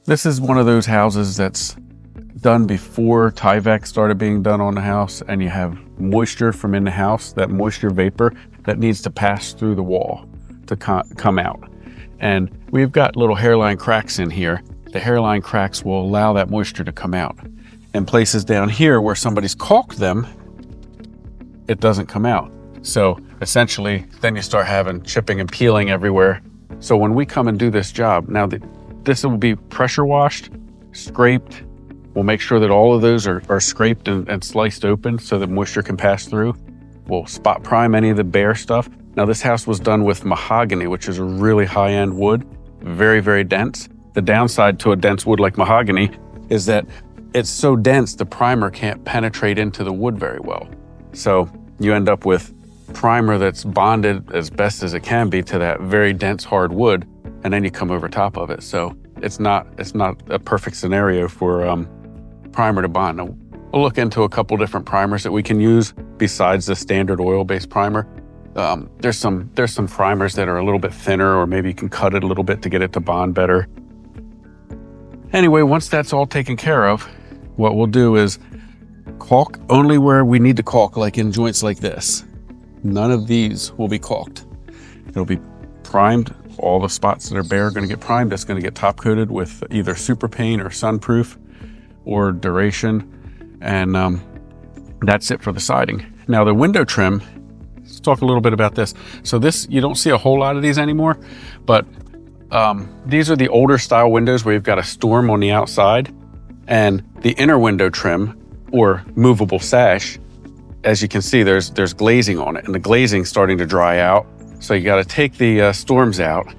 This is one of those houses that's done before Tyvek started being done on the house, and you have moisture from in the house, that moisture vapor that needs to pass through the wall to come out. And we've got little hairline cracks in here. The hairline cracks will allow that moisture to come out. And places down here where somebody's caulked them, it doesn't come out. So essentially, then you start having chipping and peeling everywhere. So when we come and do this job, now this will be pressure washed, scraped. We'll make sure that all of those are scraped and sliced open so that moisture can pass through. We'll spot prime any of the bare stuff. Now this house was done with mahogany, which is a really high-end wood, very, very dense. The downside to a dense wood like mahogany is that it's so dense the primer can't penetrate into the wood very well. So you end up with primer that's bonded as best as it can be to that very dense hard wood, and then you come over top of it. So it's not a perfect scenario for primer to bond. Now, we'll look into a couple different primers that we can use besides the standard oil-based primer. There's some primers that are a little bit thinner, or maybe you can cut it a little bit to get it to bond better. Anyway, once that's all taken care of, what we'll do is caulk only where we need to caulk, like in joints like this. None of these will be caulked. It'll be primed. All the spots that are bare are going to get primed. That's going to get top coated with either super paint or sunproof or duration. And that's it for the siding. Now the window trim, let's talk a little bit about this. So this, you don't see a whole lot of these anymore, but these are the older style windows where you've got a storm on the outside, and the inner window trim or movable sash, as you can see, there's glazing on it, and the glazing's starting to dry out. So you got to take the storms out,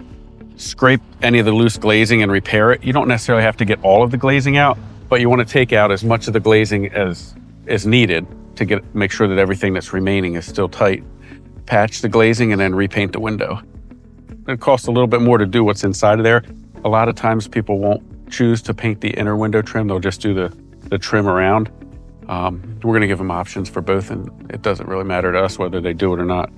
scrape any of the loose glazing and repair it. You don't necessarily have to get all of the glazing out, but you want to take out as much of the glazing as is needed to make sure that everything that's remaining is still tight. Patch the glazing and then repaint the window. It costs a little bit more to do what's inside of there. A lot of times people won't choose to paint the inner window trim. They'll just do the trim around. We're going to give them options for both, and it doesn't really matter to us whether they do it or not.